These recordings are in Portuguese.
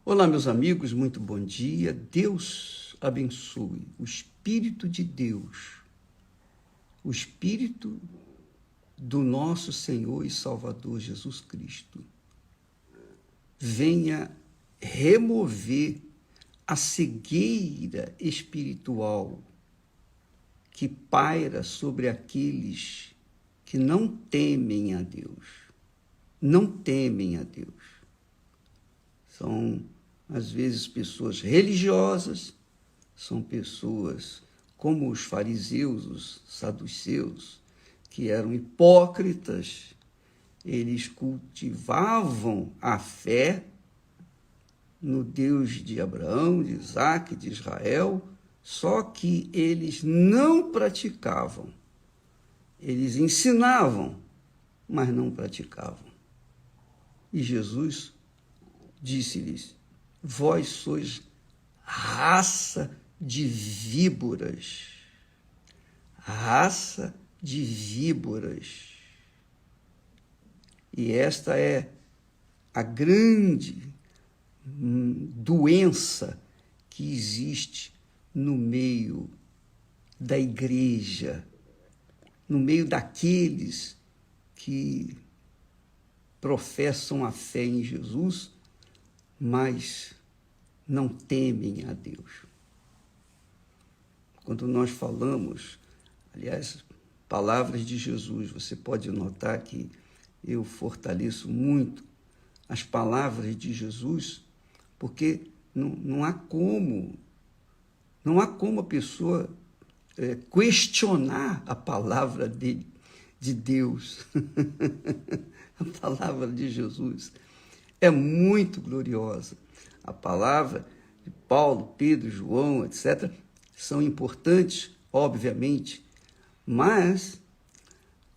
Olá, meus amigos, muito bom dia. Deus abençoe. O Espírito de Deus, o Espírito do nosso Senhor e Salvador Jesus Cristo, venha remover a cegueira espiritual que paira sobre aqueles que não temem a Deus. Não temem a Deus. São, às vezes, pessoas religiosas, são pessoas como os fariseus, os saduceus, que eram hipócritas. Eles cultivavam a fé no Deus de Abraão, de Isaac, de Israel, só que eles não praticavam. Eles ensinavam, mas não praticavam. E Jesus disse-lhes: vós sois raça de víboras. Raça de víboras. E esta é a grande doença que existe no meio da igreja, no meio daqueles que professam a fé em Jesus, mas não temem a Deus. Quando nós falamos, aliás, palavras de Jesus, você pode notar que eu fortaleço muito as palavras de Jesus, porque não há como a pessoa questionar a palavra de Deus. A palavra de Jesus é muito gloriosa. A palavra de Paulo, Pedro, João, etc., são importantes, obviamente, mas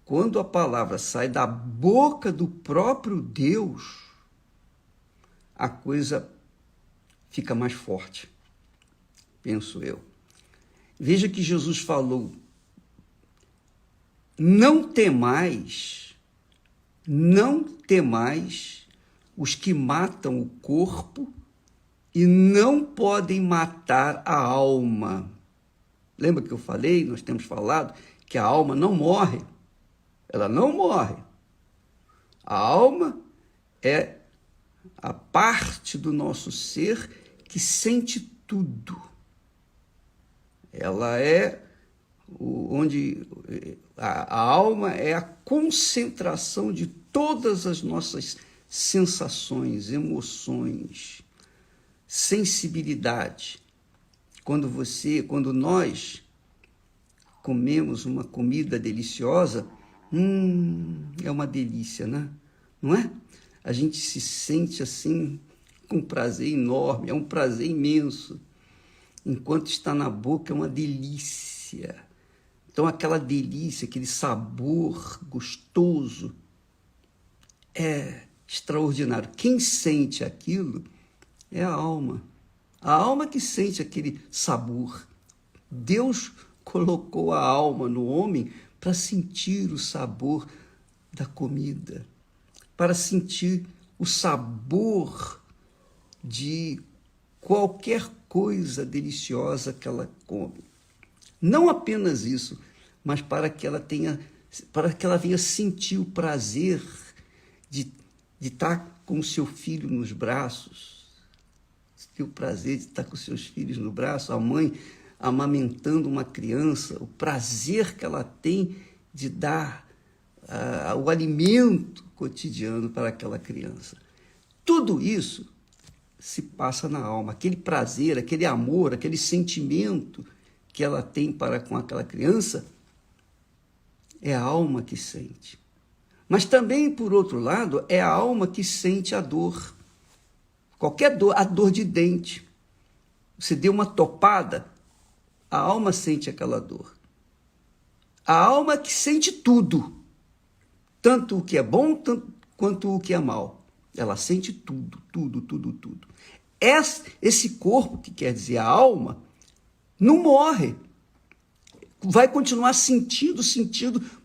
quando a palavra sai da boca do próprio Deus, a coisa fica mais forte, penso eu. Veja que Jesus falou: não temais os que matam o corpo e não podem matar a alma. Lembra que eu falei, nós temos falado, que a alma não morre. Ela não morre. A alma é a parte do nosso ser que sente tudo. Ela é onde a alma é a concentração de todas as nossas sensações, emoções, sensibilidade. Quando nós comemos uma comida deliciosa, é uma delícia, né? Não é? A gente se sente assim com um prazer enorme, é um prazer imenso. Enquanto está na boca, é uma delícia. Então, aquela delícia, aquele sabor gostoso é extraordinário. Quem sente aquilo é a alma. A alma que sente aquele sabor. Deus colocou a alma no homem para sentir o sabor da comida, para sentir o sabor de qualquer coisa deliciosa que ela come. Não apenas isso, mas para que ela venha sentir o prazer de estar com o seu filho nos braços, ter o prazer de estar com seus filhos no braço, a mãe amamentando uma criança, o prazer que ela tem de dar o alimento cotidiano para aquela criança. Tudo isso se passa na alma, aquele prazer, aquele amor, aquele sentimento que ela tem para com aquela criança, é a alma que sente. Mas também, por outro lado, é a alma que sente a dor. Qualquer dor, a dor de dente. Você deu uma topada, a alma sente aquela dor. A alma que sente tudo, tanto o que é bom quanto o que é mal. Ela sente tudo, tudo, tudo, tudo. Esse corpo, que quer dizer a alma, não morre. Vai continuar sentindo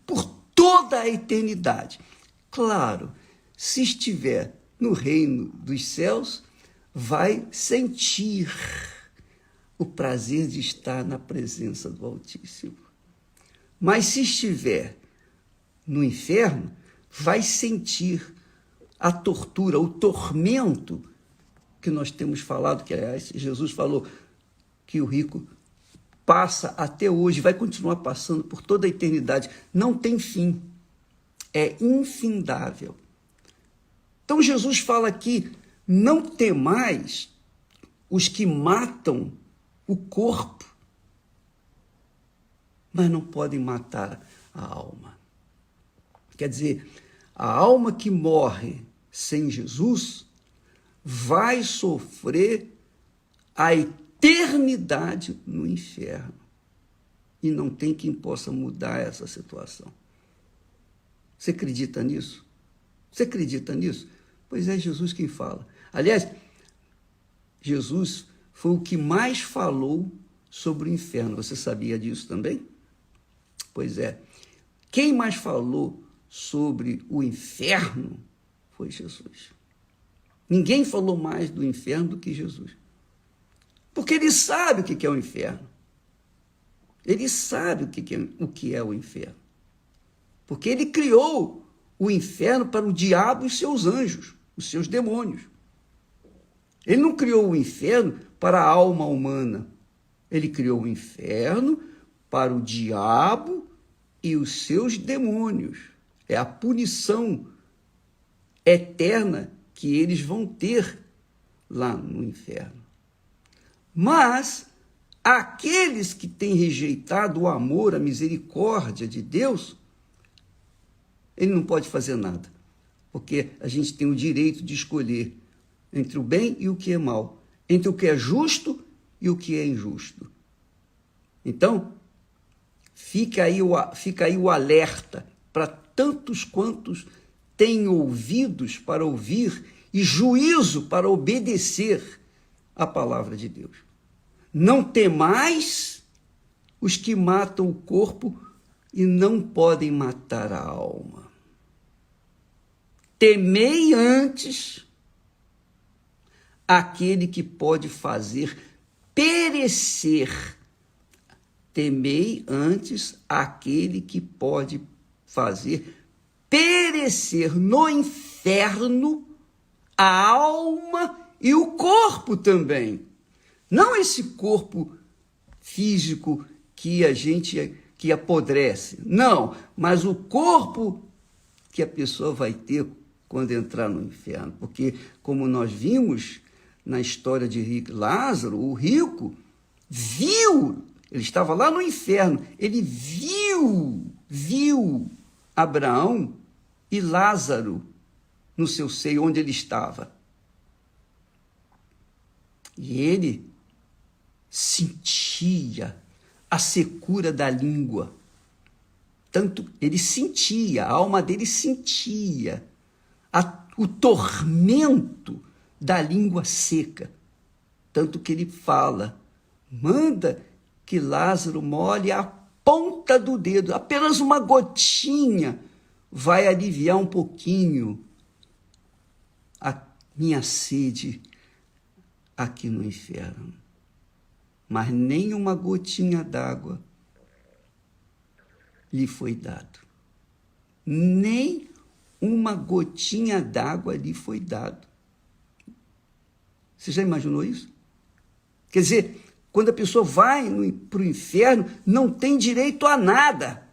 por toda a eternidade. Claro, se estiver no reino dos céus, vai sentir o prazer de estar na presença do Altíssimo. Mas se estiver no inferno, vai sentir a tortura, o tormento que nós temos falado, que aliás Jesus falou que o rico passa até hoje, vai continuar passando por toda a eternidade, não tem fim, é infindável. Então Jesus fala aqui, não temais os que matam o corpo, mas não podem matar a alma. Quer dizer, a alma que morre sem Jesus vai sofrer a eternidade no inferno. E não tem quem possa mudar essa situação. Você acredita nisso? Você acredita nisso? Pois é Jesus quem fala. Aliás, Jesus foi o que mais falou sobre o inferno. Você sabia disso também? Pois é. Quem mais falou sobre o inferno foi Jesus. Ninguém falou mais do inferno do que Jesus. Porque ele sabe o que é o inferno. Ele sabe o que é o inferno. Porque ele criou o inferno para o diabo e seus anjos, os seus demônios. Ele não criou o inferno para a alma humana. Ele criou o inferno para o diabo e os seus demônios. É a punição eterna que eles vão ter lá no inferno. Mas aqueles que têm rejeitado o amor, a misericórdia de Deus, ele não pode fazer nada, porque a gente tem o direito de escolher entre o bem e o que é mal, entre o que é justo e o que é injusto. Então, fica aí o alerta para tantos quantos têm ouvidos para ouvir e juízo para obedecer a palavra de Deus. Não temais os que matam o corpo e não podem matar a alma. Temei antes aquele que pode fazer perecer. Temei antes aquele que pode fazer perecer no inferno a alma e o corpo também. Não esse corpo físico que apodrece. Não, mas o corpo que a pessoa vai ter quando entrar no inferno. Porque, como nós vimos na história de Lázaro, o rico viu, ele estava lá no inferno, ele viu Abraão e Lázaro no seu seio, onde ele estava. E ele sentia a secura da língua. Tanto ele sentia, a alma dele sentia o tormento da língua seca. Tanto que ele fala, manda que Lázaro molhe a ponta do dedo, apenas uma gotinha vai aliviar um pouquinho a minha sede aqui no inferno. Mas nem uma gotinha d'água lhe foi dado. Nem uma gotinha d'água lhe foi dado. Você já imaginou isso? Quer dizer, quando a pessoa vai para o inferno, não tem direito a nada.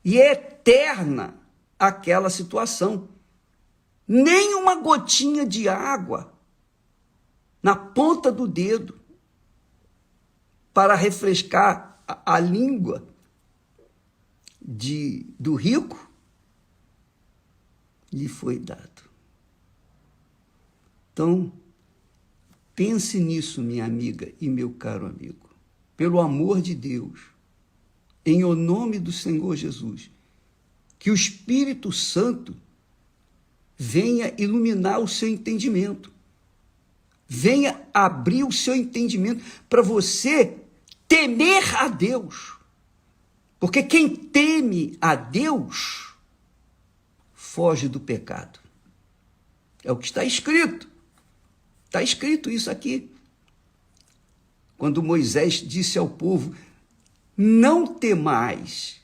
E é eterna aquela situação. Nem uma gotinha de água na ponta do dedo para refrescar a língua do rico lhe foi dado. Então, pense nisso, minha amiga e meu caro amigo. Pelo amor de Deus, em o nome do Senhor Jesus, que o Espírito Santo venha iluminar o seu entendimento. Venha abrir o seu entendimento para você temer a Deus. Porque quem teme a Deus foge do pecado. É o que está escrito. Está escrito isso aqui. Quando Moisés disse ao povo, não temais,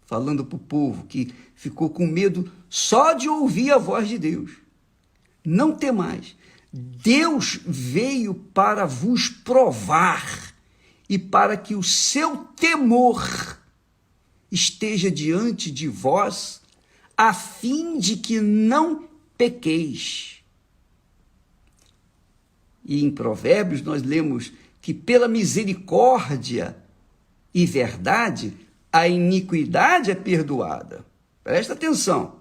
falando para o povo que ficou com medo só de ouvir a voz de Deus. Não temais. Deus veio para vos provar e para que o seu temor esteja diante de vós, a fim de que não pequeis. E em Provérbios nós lemos que pela misericórdia e verdade a iniquidade é perdoada. Presta atenção.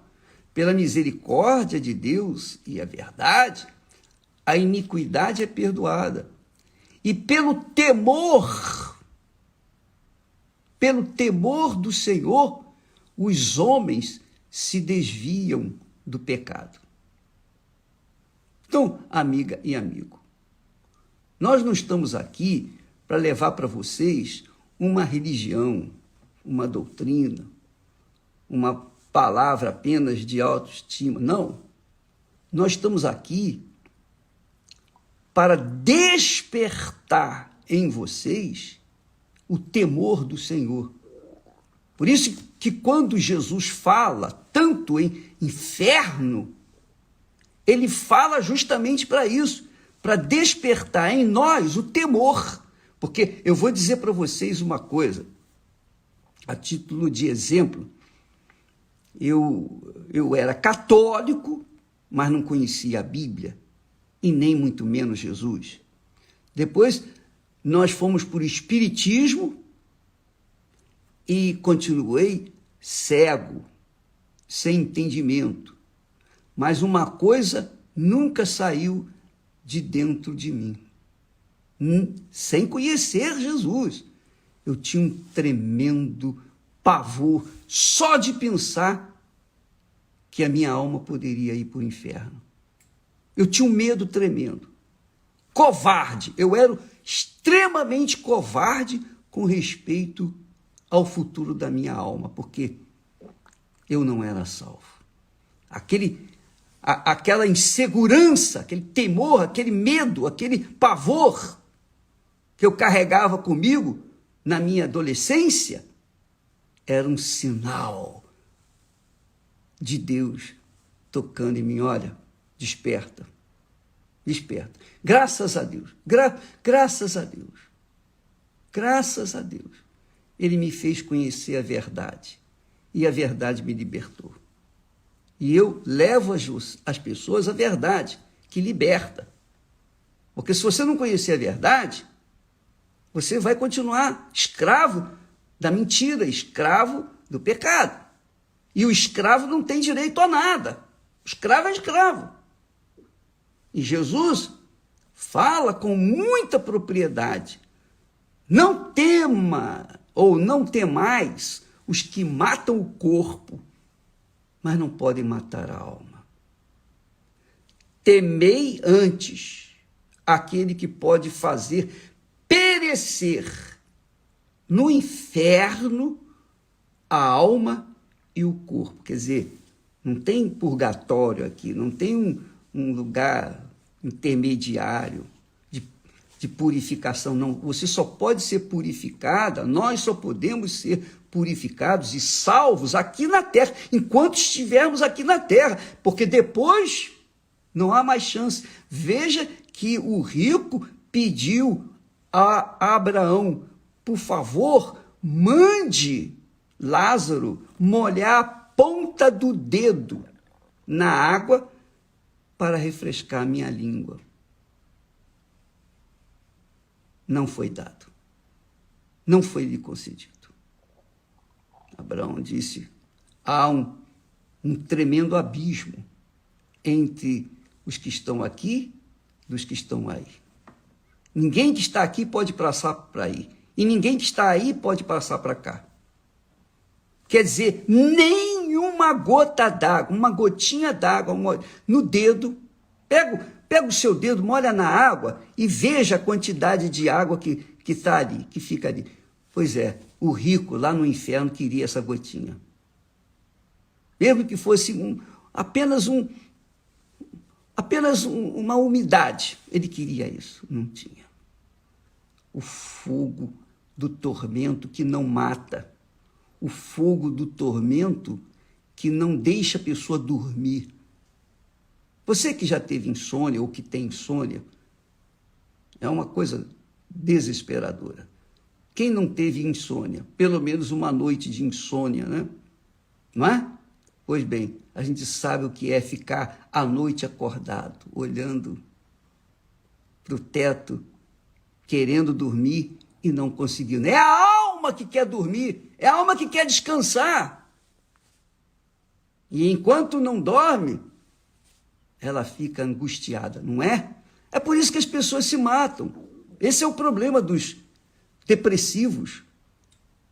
Pela misericórdia de Deus e a verdade, a iniquidade é perdoada. E pelo temor do Senhor, os homens se desviam do pecado. Então, amiga e amigo, nós não estamos aqui para levar para vocês uma religião, uma doutrina, uma palavra apenas de autoestima. Não. Nós estamos aqui para despertar em vocês o temor do Senhor. Por isso que quando Jesus fala tanto em inferno, ele fala justamente para isso, para despertar em nós o temor. Porque eu vou dizer para vocês uma coisa, a título de exemplo, eu era católico, mas não conhecia a Bíblia, e nem muito menos Jesus. Depois, nós fomos por espiritismo e continuei cego, sem entendimento. Mas uma coisa nunca saiu de dentro de mim. Sem conhecer Jesus, eu tinha um tremendo pavor só de pensar que a minha alma poderia ir para o inferno. Eu tinha um medo tremendo. Covarde. Eu era extremamente covarde com respeito ao futuro da minha alma, porque eu não era salvo. Aquela insegurança, aquele temor, aquele medo, aquele pavor que eu carregava comigo na minha adolescência, era um sinal de Deus tocando em mim. Olha, desperta, desperta. Graças a Deus, graças a Deus, graças a Deus, Ele me fez conhecer a verdade e a verdade me libertou. E eu levo as pessoas à verdade, que liberta. Porque se você não conhecer a verdade, você vai continuar escravo da mentira, escravo do pecado. E o escravo não tem direito a nada. O escravo é escravo. E Jesus fala com muita propriedade. Não tema ou não temais os que matam o corpo, mas não podem matar a alma. Temei antes aquele que pode fazer perecer no inferno a alma e o corpo. Quer dizer, não tem purgatório aqui, não tem um lugar intermediário de purificação, não. Você só pode ser purificada, nós só podemos ser purificados e salvos aqui na terra, enquanto estivermos aqui na terra, porque depois não há mais chance. Veja que o rico pediu a Abraão, por favor, mande Lázaro molhar a ponta do dedo na água para refrescar a minha língua. Não foi dado. Não foi lhe concedido. Abraão disse, há um tremendo abismo entre os que estão aqui e os que estão aí. Ninguém que está aqui pode passar para aí. E ninguém que está aí pode passar para cá. Quer dizer, nenhuma gota d'água, uma gotinha d'água no dedo. Pega o seu dedo, molha na água e veja a quantidade de água que está ali, que fica ali. Pois é, o rico lá no inferno queria essa gotinha. Mesmo que fosse apenas apenas uma umidade. Ele queria isso, não tinha. O fogo do tormento que não mata, o fogo do tormento que não deixa a pessoa dormir. Você que já teve insônia ou que tem insônia, é uma coisa desesperadora. Quem não teve insônia? Pelo menos uma noite de insônia, né? Não é? Pois bem, a gente sabe o que é ficar à noite acordado, olhando para o teto, querendo dormir e não conseguindo. É a alma que quer dormir, é a alma que quer descansar. E enquanto não dorme, ela fica angustiada, não é? É por isso que as pessoas se matam. Esse é o problema dos depressivos.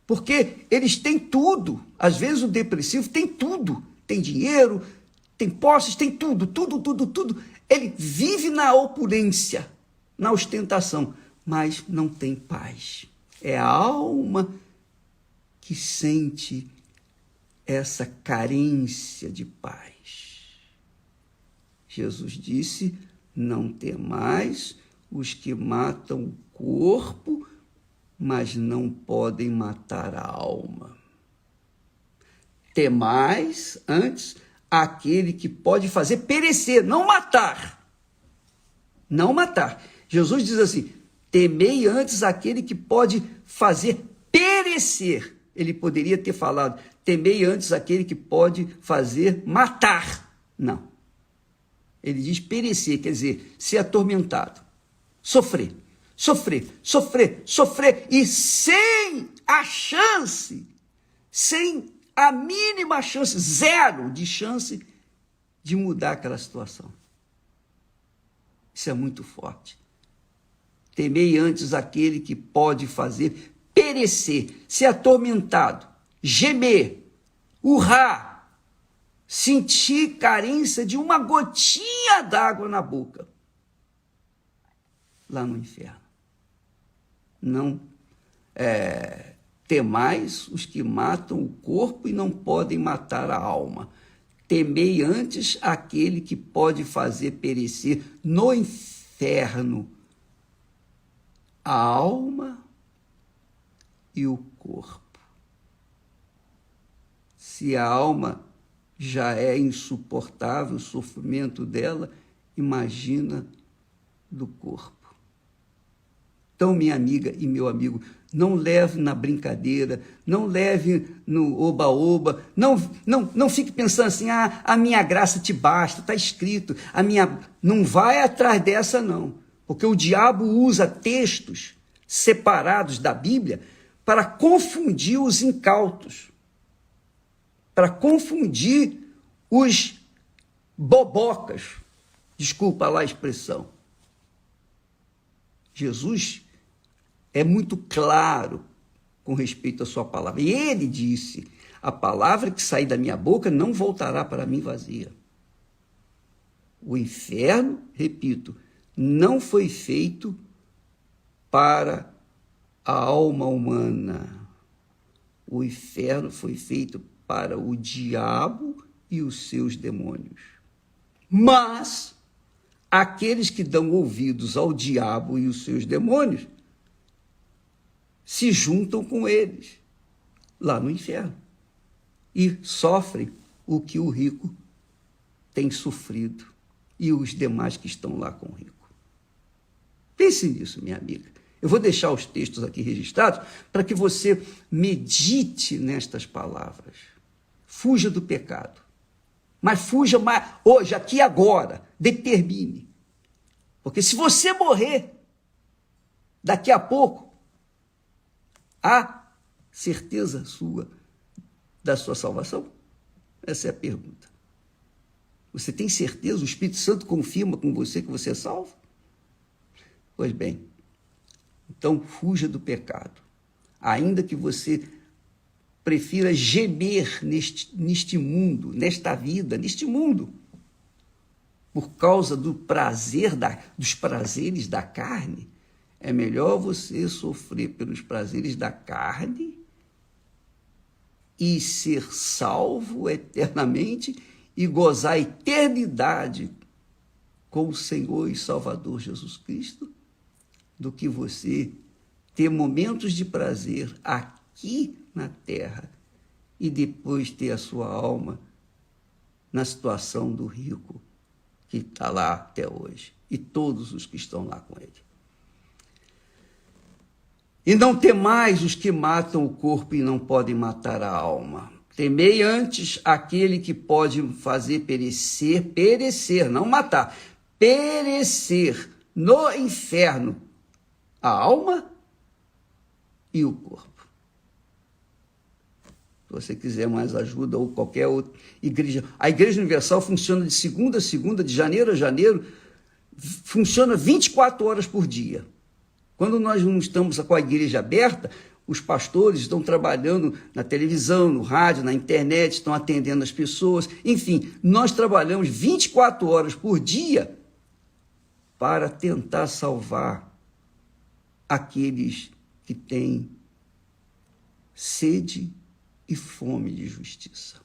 Porque eles têm tudo. Às vezes o depressivo tem tudo. Tem dinheiro, tem posses, tem tudo, tudo, tudo, tudo. Ele vive na opulência, na ostentação, mas não tem paz. É a alma que sente essa carência de paz. Jesus disse: não temais os que matam o corpo, mas não podem matar a alma. Temais, antes, aquele que pode fazer perecer, não matar. Não matar. Jesus diz assim: temei antes aquele que pode fazer perecer. Ele poderia ter falado: temei antes aquele que pode fazer matar. Não. Ele diz perecer, quer dizer, ser atormentado, sofrer, sofrer, sofrer, sofrer, e sem a chance, sem a mínima chance, zero de chance de mudar aquela situação. Isso é muito forte. Temei antes aquele que pode fazer perecer, ser atormentado, gemer, urrar, sentir carência de uma gotinha d'água na boca, lá no inferno. Não temais os que matam o corpo e não podem matar a alma. Temei antes aquele que pode fazer perecer no inferno a alma e o corpo. Se a alma já é insuportável o sofrimento dela, imagina do corpo. Então, minha amiga e meu amigo, não leve na brincadeira, não leve no oba-oba, não fique pensando assim: a minha graça te basta, está escrito, não vai atrás dessa não, porque o diabo usa textos separados da Bíblia para confundir os incautos, para confundir os bobocas, desculpa lá a expressão. Jesus é muito claro com respeito à sua palavra. E ele disse: a palavra que sair da minha boca não voltará para mim vazia. O inferno, repito, não foi feito para a alma humana. O inferno foi feito para o diabo e os seus demônios. Mas aqueles que dão ouvidos ao diabo e os seus demônios se juntam com eles lá no inferno e sofrem o que o rico tem sofrido e os demais que estão lá com o rico. Pense nisso, minha amiga. Eu vou deixar os textos aqui registrados para que você medite nestas palavras. Fuja do pecado. Mas fuja hoje, aqui e agora. Determine. Porque se você morrer daqui a pouco, há certeza sua da sua salvação? Essa é a pergunta. Você tem certeza? O Espírito Santo confirma com você que você é salvo? Pois bem, então fuja do pecado. Ainda que você prefira gemer neste mundo, nesta vida, neste mundo, por causa do dos prazeres da carne, é melhor você sofrer pelos prazeres da carne e ser salvo eternamente e gozar a eternidade com o Senhor e Salvador Jesus Cristo do que você ter momentos de prazer aqui na terra e depois ter a sua alma na situação do rico que está lá até hoje e todos os que estão lá com ele. E não temais os que matam o corpo e não podem matar a alma. Temei antes aquele que pode fazer perecer, não matar, perecer no inferno a alma e o corpo. Se você quiser mais ajuda ou qualquer outra igreja. A Igreja Universal funciona de segunda a segunda, de janeiro a janeiro, funciona 24 horas por dia. Quando nós não estamos com a igreja aberta, os pastores estão trabalhando na televisão, no rádio, na internet, estão atendendo as pessoas. Enfim, nós trabalhamos 24 horas por dia para tentar salvar aqueles que têm sede e fome de justiça.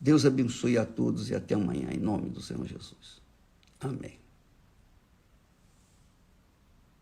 Deus abençoe a todos e até amanhã, em nome do Senhor Jesus. Amém.